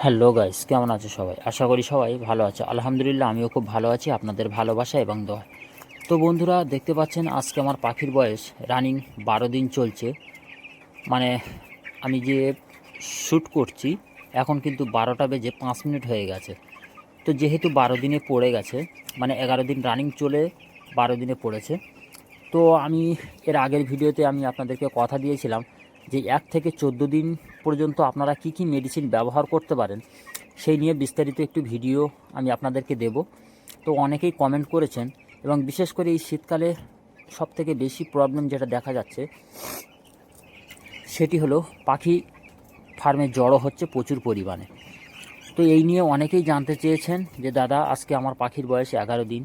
Hello guys, কেমন আছো সবাই? আশা করি সবাই ভালো আছো। আলহামদুলিল্লাহ, আমিও খুব ভালো আছি আপনাদের ভালোবাসা এবং দোয়া। তো বন্ধুরা, দেখতে পাচ্ছেন আজকে আমার পাখির বয়স রানিং 12 দিন চলছে। মানে আমি যে শ্যুট করছি এখন কিন্তু 12টা বেজে 5 মিনিট হয়ে গেছে। তো যেহেতু 12 দিনে পড়ে গেছে, মানে 11 দিন রানিং চলে 12 দিনে পড়েছে। তো আমি এর আগের ভিডিওতে আমি আপনাদেরকে কথা দিয়েছিলাম যে 1 থেকে 14 দিন পর্যন্ত আপনারা কি কি মেডিসিন ব্যবহার করতে পারেন সেই নিয়ে বিস্তারিত একটু ভিডিও আমি আপনাদেরকে দেব। তো অনেকেই কমেন্ট করেছেন এবং বিশেষ করে এই শীতকালে সবথেকে বেশি প্রবলেম যেটা দেখা যাচ্ছে সেটি হলো পাখি ফার্মে জড়ো হচ্ছে প্রচুর পরিমাণে। তো এই নিয়ে অনেকেই জানতে চেয়েছেন যে দাদা, আজকে আমার পাখির বয়স 11 দিন,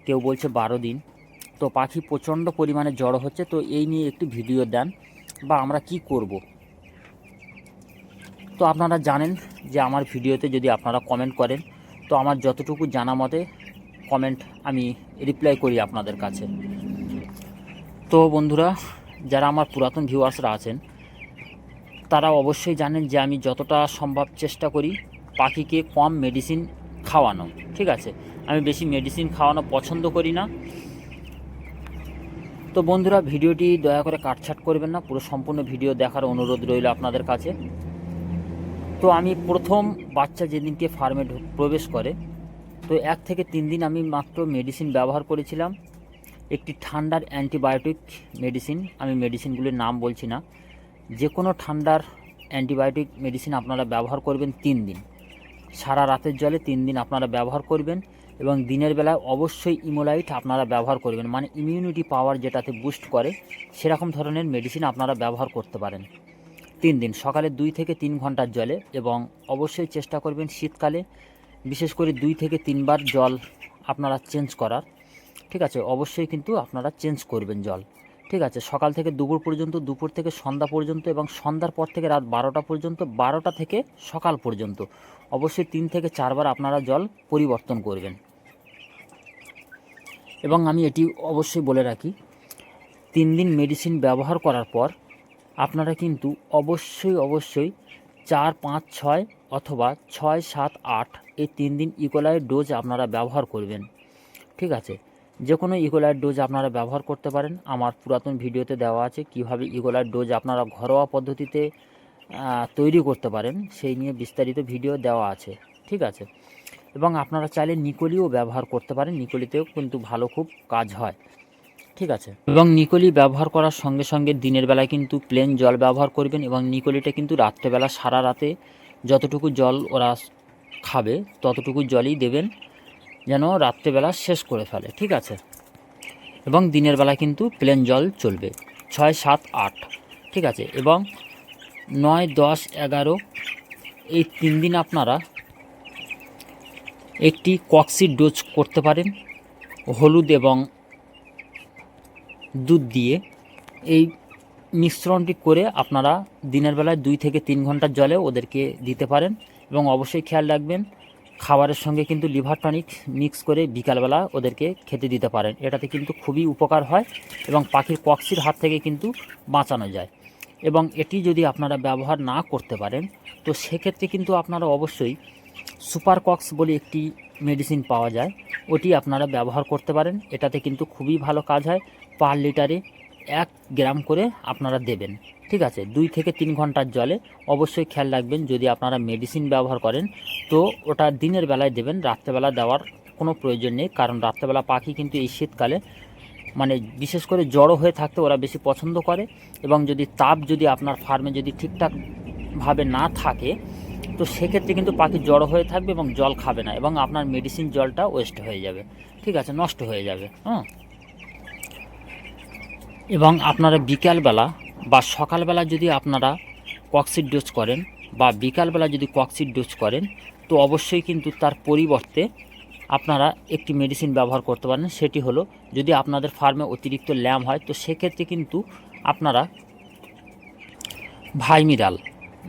কেউ বলছে 12 দিন, তো পাখি প্রচণ্ড পরিমাণে জড়ো হচ্ছে, তো এই নিয়ে একটু ভিডিও দেন বা আমরা কি করব। তো আপনারা জানেন যে আমার ভিডিওতে যদি আপনারা কমেন্ট করেন তো আমার যতটুকু জানা মতে কমেন্ট আমি রিপ্লাই করি আপনাদের কাছে। তো বন্ধুরা, যারা আমার পুরাতন ভিউয়ার্সরা আছেন তারা অবশ্যই জানেন যে আমি যতটা সম্ভব চেষ্টা করি পাখিকে কম মেডিসিন খাওয়ানো। ঠিক আছে, আমি বেশি মেডিসিন খাওয়ানো পছন্দ করি না। তো বন্ধুরা, ভিডিওটি দয়া করে কাটছাট করবেন না, পুরো সম্পূর্ণ ভিডিও দেখার অনুরোধ রইল আপনাদের কাছে। তো আমি প্রথম বাচ্চা যেদিনকে ফার্মে প্রবেশ করে তো 1 থেকে 3 দিন আমি মাত্র মেডিসিন ব্যবহার করেছিলাম। একটি ঠান্ডার অ্যান্টিবায়োটিক মেডিসিন, আমি মেডিসিনগুলির নাম বলছি না, যে কোনো ঠান্ডার অ্যান্টিবায়োটিক মেডিসিন আপনারা ব্যবহার করবেন 3 দিন। সারা রাতের জলে 3 দিন আপনারা ব্যবহার করবেন এবং দিনের বেলায় অবশ্যই ইমোলাইট আপনারা ব্যবহার করবেন, মানে ইমিউনিটি পাওয়ার যেটাতে বুস্ট করে সেরকম ধরনের মেডিসিন আপনারা ব্যবহার করতে পারেন 3 দিন, সকালে 2 থেকে 3 ঘন্টার জলে। এবং অবশ্যই চেষ্টা করবেন শীতকালে বিশেষ করে 2 থেকে 3 বার জল আপনারা চেঞ্জ করার। ঠিক আছে, অবশ্যই কিন্তু আপনারা চেঞ্জ করবেন জল। ঠিক আছে, সকাল থেকে দুপুর পর্যন্ত, দুপুর থেকে সন্ধ্যা পর্যন্ত এবং সন্ধ্যার পর থেকে রাত 12টা পর্যন্ত, 12টা থেকে সকাল পর্যন্ত অবশ্যই 3 থেকে 4 বার আপনারা জল পরিবর্তন করবেন। এবং আমি এটি অবশ্যই বলে রাখি, 3 দিন মেডিসিন ব্যবহার করার পর আপনারা কিন্তু অবশ্যই 4, 5, 6 অথবা 6, 7, 8 এই 3 দিন ইকোলাইট ডোজ আপনারা ব্যবহার করবেন। ঠিক আছে, যে কোনো ইকোলাইট ডোজ আপনারা ব্যবহার করতে পারেন। আমার পুরাতন ভিডিওতে দেওয়া আছে কিভাবে ইকোলাইট ডোজ আপনারা ঘরোয়া পদ্ধতিতে তৈরি করতে পারেন, সেই নিয়ে বিস্তারিত ভিডিও দেওয়া আছে। ঠিক আছে, এবং আপনারা চাইলে নিকোলিও ব্যবহার করতে পারেন, নিকোলিতেও কিন্তু ভালো খুব কাজ হয়। ঠিক আছে, এবং নিকোলি ব্যবহার করার সঙ্গে সঙ্গে দিনের বেলায় কিন্তু প্লেন জল ব্যবহার করবেন এবং নিকোলিটা কিন্তু রাত্রেবেলা সারা রাতে যতটুকু জল ওরা খাবে ততটুকু জলই দেবেন যেন রাত্রেবেলা শেষ করে ফেলে। ঠিক আছে, এবং দিনের বেলা কিন্তু প্লেন জল চলবে 6, 7, 8। ঠিক আছে, এবং 9, 10, 11 এই 3 দিন আপনারা একটি কক্সিড ডোজ করতে পারেন হলুদ এবং দুধ দিয়ে। এই মিশ্রণটি করে আপনারা দিনের বেলায় 2 থেকে 3 ঘন্টার জলে ওদেরকে দিতে পারেন। এবং অবশ্যই খেয়াল রাখবেন খাবারের সঙ্গে কিন্তু লিভার টনিক মিক্স করে বিকালবেলা ওদেরকে খেতে দিতে পারেন, এটাতে কিন্তু খুবই উপকার হয় এবং পাখির পক্সির হাত থেকে কিন্তু বাঁচানো যায়। এবং এটি যদি আপনারা ব্যবহার না করতে পারেন তো সেক্ষেত্রে কিন্তু আপনারা অবশ্যই সুপার কক্স বলে একটি মেডিসিন পাওয়া যায়, ওটি আপনারা ব্যবহার করতে পারেন। এটাতে কিন্তু খুবই ভালো কাজ হয়, পার লিটারে 1 গ্রাম করে আপনারা দেবেন। ঠিক আছে, 2 থেকে 3 ঘন্টার জলে। অবশ্যই খেয়াল রাখবেন যদি আপনারা মেডিসিন ব্যবহার করেন তো ওটা দিনের বেলায় দেবেন, রাত্রেবেলা দেওয়ার কোনো প্রয়োজন নেই, কারণ রাত্রেবেলা পাখি কিন্তু এই শীতকালে মানে বিশেষ করে জড়ো হয়ে থাকতে ওরা বেশি পছন্দ করে। এবং যদি তাপ যদি আপনার ফার্মে যদি ঠিকঠাকভাবে না থাকে তো সেক্ষেত্রে কিন্তু পাখি জড়ো হয়ে থাকবে এবং জল খাবে না এবং আপনার মেডিসিন জলটা ওয়েস্ট হয়ে যাবে। ঠিক আছে, নষ্ট হয়ে যাবে। এবং আপনারা বিকালবেলা বা সকালবেলা যদি আপনারা কক্সিড ডোজ করেন বা বিকালবেলা যদি কক্সিড ডোজ করেন তো অবশ্যই কিন্তু তার পরিবর্তে আপনারা একটি মেডিসিন ব্যবহার করতে পারেন। সেটি হলো, যদি আপনাদের ফার্মে অতিরিক্ত ল্যাম্প হয় তো সেক্ষেত্রে কিন্তু আপনারা ভাইমিরাল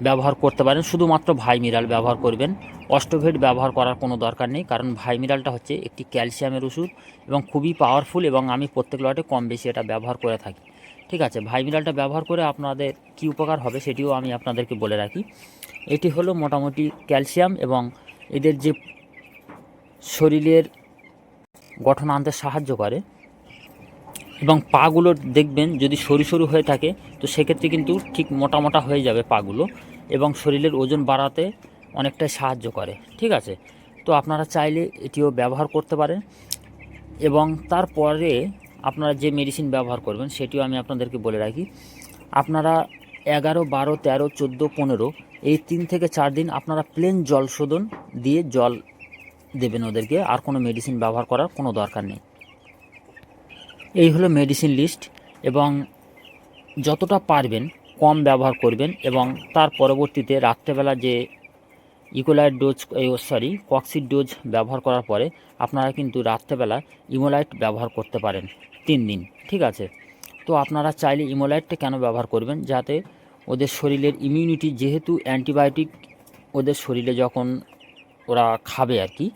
ব্যবহার করতে পারেন, শুধুমাত্র ভাইমিরাল ব্যবহার করবেন। অস্টোভেট ব্যবহার করার কোনো দরকার নেই, কারণ ভাইমিরালটা হচ্ছে একটি ক্যালসিয়ামের ওষুধ এবং খুবই পাওয়ারফুল এবং আমি প্রত্যেক লটে কম বেশি এটা ব্যবহার করে থাকি। ঠিক আছে, ভাইমিরালটা ব্যবহার করে আপনাদের কি উপকার হবে সেটিও আমি আপনাদেরকে বলে রাখি। এটি হলো মোটামুটি ক্যালসিয়াম এবং এদের যে শরীরের গঠন আনতে সাহায্য করে, এবং পাগুলো দেখবেন যদি সরু সরু হয়ে থাকে তো সেক্ষেত্রে কিন্তু ঠিক মোটা মোটা হয়ে যাবে পাগুলো, এবং শরীরের ওজন বাড়াতে অনেকটাই সাহায্য করে। ঠিক আছে, তো আপনারা চাইলে এটিও ব্যবহার করতে পারেন। এবং তারপরে আপনারা যে মেডিসিন ব্যবহার করবেন সেটিও আমি আপনাদেরকে বলে রাখি। আপনারা 11, 12, 13, 14, 15 এই 3 থেকে 4 দিন আপনারা প্লেন জল শোধন দিয়ে জল দেবেন ওদেরকে, আর কোনো মেডিসিন ব্যবহার করার কোনো দরকার নেই। এই হলো মেডিসিন লিস্ট, এবং যতটা পারবেন কম ব্যবহার করবেন, এবং তার পরবর্তীতে রাত্রেবেলা যে ইকোলাইট ডোজ কক্সিড ডোজ ব্যবহার করার পরে আপনারা কিন্তু রাত্রেবেলা ইমোলাইট ব্যবহার করতে পারেন 3 দিন। ঠিক আছে, তো আপনারা চাইলে ইমোলাইটটা কেন ব্যবহার করবেন, যাতে ওদের শরীরের ইমিউনিটি, যেহেতু অ্যান্টিবায়োটিক ওদের শরীরে যখন ওরা খাবে আর কি,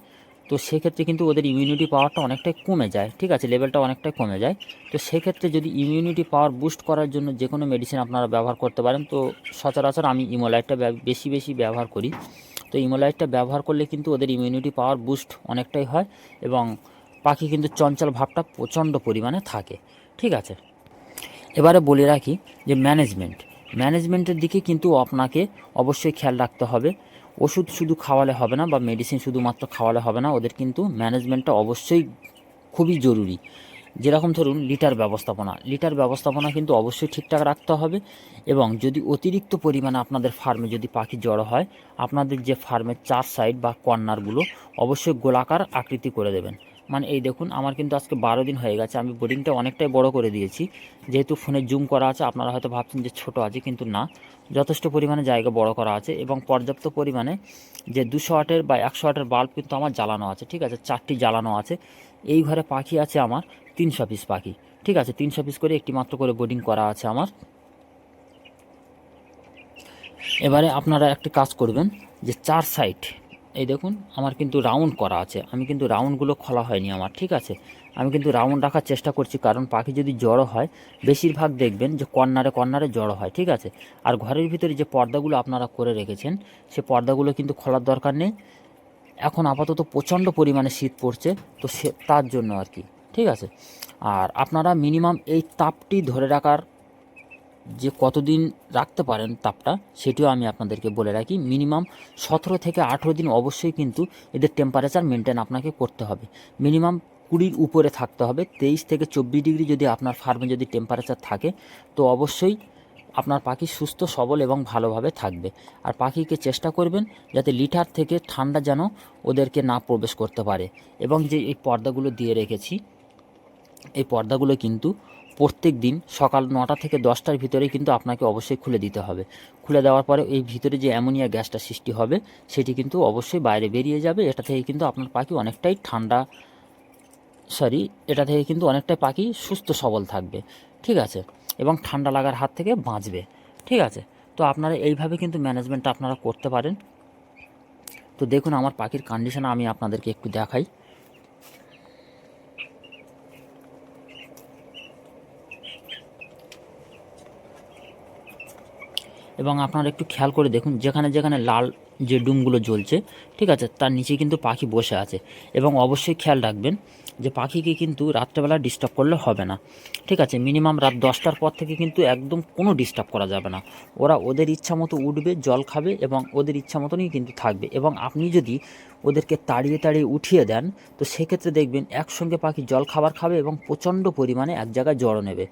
তো সেক্ষেত্রে কিন্তু ওদের ইমিউনিটি পাওয়ারটা অনেকটাই কমে যায়। ঠিক আছে, লেভেলটা অনেকটাই কমে যায়। তো সেক্ষেত্রে যদি ইমিউনিটি পাওয়ার বুস্ট করার জন্য যে কোনো মেডিসিন আপনারা ব্যবহার করতে পারেন। তো সচরাচর আমি ইমোলাইটটা বেশি ব্যবহার করি। তো ইমোলাইটটা ব্যবহার করলে কিন্তু ওদের ইমিউনিটি পাওয়ার বুস্ট অনেকটাই হয়, এবং পাখি কিন্তু চঞ্চল ভাবটা প্রচণ্ড পরিমাণে থাকে। ঠিক আছে, এবারে বলে রাখি যে ম্যানেজমেন্টের দিকে কিন্তু আপনাকে অবশ্যই খেয়াল রাখতে হবে। ওষুধ শুধু খাওয়ালে হবে না, বা মেডিসিন শুধুমাত্র খাওয়ালে হবে না, ওদের কিন্তু ম্যানেজমেন্টটা অবশ্যই খুবই জরুরি। যেরকম ধরুন লিটার ব্যবস্থাপনা কিন্তু অবশ্যই ঠিকঠাক রাখতে হবে। এবং যদি অতিরিক্ত পরিমাণে আপনাদের ফার্মে যদি পাখি জড়ো হয়, আপনাদের যে ফার্মের 4 সাইড বা কর্নারগুলো অবশ্যই গোলাকার আকৃতি করে দেবেন। মানে এই দেখুন, আমার কিন্তু আজকে 12 দিন হয়ে গেছে, আমি বোর্ডিংটা অনেকটাই বড় করে দিয়েছি। যেহেতু ফোনে জুম করা আছে, আপনারা হয়তো ভাবছেন যে ছোট আছে, কিন্তু না, যথেষ্ট পরিমাণে জায়গা বড় করা আছে, এবং পর্যাপ্ত পরিমাণে যে 200 ওয়াটের বা 100 ওয়াটের বাল্ব কিন্তু আমার জ্বালানো আছে। ঠিক আছে, 4টি জ্বালানো আছে। এই ঘরে পাখি আছে আমার 300 পিস পাখি। ঠিক আছে, 300 পিস করে একটি মাত্র করে বোর্ডিং করা আছে আমার। এবারে আপনারা একটি কাজ করবেন, যে 4 সাইড এই দেখুন আমার কিন্তু রাউন্ড করা আছে, আমি কিন্তু রাউন্ডগুলো খোলা হয়নি আমার। ঠিক আছে, আমি কিন্তু রাউন্ড রাখার চেষ্টা করছি, কারণ পাখি যদি জড়ো হয় বেশিরভাগ দেখবেন যে কর্নারে জড়ো হয়। ঠিক আছে, আর ঘরের ভিতরে যে পর্দাগুলো আপনারা করে রেখেছেন সে পর্দাগুলো কিন্তু খোলার দরকার নেই। এখন আপাতত প্রচণ্ড পরিমাণে শীত পড়ছে, তো সে তার জন্য আর কি। ঠিক আছে, আর আপনারা মিনিমাম এই তাপটি ধরে রাখার যে কতদিন রাখতে পারেন তাপটা, সেটিও আমি আপনাদেরকে বলে রাখি। মিনিমাম 17 থেকে 18 দিন অবশ্যই কিন্তু এদের টেম্পারেচার মেনটেন আপনাকে করতে হবে। মিনিমাম 20-র উপরে থাকতে হবে। 23 থেকে 24 ডিগ্রি যদি আপনার ফার্মে যদি টেম্পারেচার থাকে, তো অবশ্যই আপনার পাখি সুস্থ সবল এবং ভালোভাবে থাকবে। আর পাখিকে চেষ্টা করবেন যাতে লিটার থেকে ঠান্ডা যেন ওদেরকে না প্রবেশ করতে পারে। এবং যে এই পর্দাগুলো দিয়ে রেখেছি, এই পর্দাগুলো কিন্তু প্রত্যেক দিন সকাল 9টা থেকে 10টার ভিতরে কিন্তু আপনাকে অবশ্যই খুলে দিতে হবে। খুলে দেওয়ার পরে এই ভিতরে যে অ্যামোনিয়া গ্যাসটা সৃষ্টি হবে সেটি কিন্তু অবশ্যই বাইরে বেরিয়ে যাবে। এটা থেকে কিন্তু আপনার পাখি অনেকটাই এটা থেকে কিন্তু অনেকটাই পাখি সুস্থ সবল থাকবে। ঠিক আছে, এবং ঠান্ডা লাগার হাত থেকে বাঁচবে। ঠিক আছে, তো আপনারা এইভাবে কিন্তু ম্যানেজমেন্টটা আপনারা করতে পারেন। তো দেখুন আমার পাখির কন্ডিশন আমি আপনাদেরকে একটু দেখাই। এবং আপনারা একটু খেয়াল করে দেখুন, যেখানে যেখানে লাল যে ডুমগুলো জ্বলছে, ঠিক আছে, তার নিচে কিন্তু পাখি বসে আছে। এবং অবশ্যই খেয়াল রাখবেন যে পাখিকে কিন্তু রাত্রেবেলা ডিস্টার্ব করলে হবে না। ঠিক আছে, মিনিমাম রাত 10টার পর থেকে কিন্তু একদম কোনো ডিস্টার্ব করা যাবে না। ওরা ওদের ইচ্ছা মতো উঠবে, জল খাবে, এবং ওদের ইচ্ছা মতনই কিন্তু থাকবে। এবং আপনি যদি ওদেরকে তাড়িয়ে উঠিয়ে দেন, তো সেক্ষেত্রে দেখবেন একসঙ্গে পাখি জল খাবার খাবে এবং প্রচণ্ড পরিমাণে এক জায়গায় জড়ো নেবে।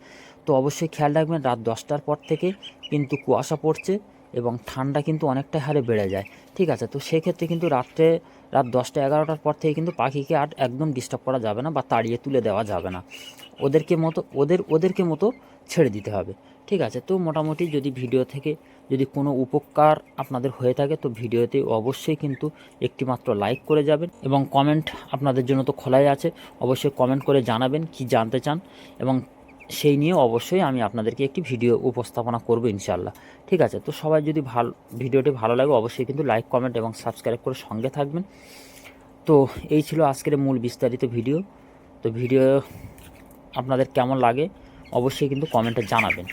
তো অবশ্যই খেয়াল রাখবেন, রাত 10টার পর থেকে কিন্তু কুয়াশা পড়ছে এবং ঠান্ডা কিন্তু অনেকটা হারে বেড়ে যায়। ঠিক আছে, তো সেক্ষেত্রে কিন্তু রাত 10টা 11টার পর থেকে কিন্তু পাখিকে আর একদম ডিস্টার্ব করা যাবে না, বা তাড়িয়ে তুলে দেওয়া যাবে না। ওদেরকে মতো ছেড়ে দিতে হবে। ঠিক আছে, তো মোটামুটি যদি ভিডিও থেকে যদি কোনো উপকার আপনাদের হয়ে থাকে, তো ভিডিওতে অবশ্যই কিন্তু একটি মাত্র লাইক করে যাবেন, এবং কমেন্ট আপনাদের জন্য তো খোলাই আছে। অবশ্যই কমেন্ট করে জানাবেন কি জানতে চান, এবং সেই নিয়ে অবশ্যই আমি আপনাদেরকে একটি ভিডিও উপস্থাপনা করব ইনশাআল্লাহ। ঠিক আছে, তো সবাই যদি ভিডিওটি ভালো লাগে অবশ্যই কিন্তু লাইক, কমেন্ট এবং সাবস্ক্রাইব করে সঙ্গে থাকবেন। তো এই ছিল আজকের মূল বিস্তারিত ভিডিও। তো ভিডিও আপনাদের কেমন লাগে অবশ্যই কিন্তু কমেন্টে জানাবেন।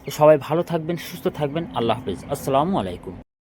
তো সবাই ভালো থাকবেন, সুস্থ থাকবেন। আল্লাহ হাফেজ। আসসালামু আলাইকুম।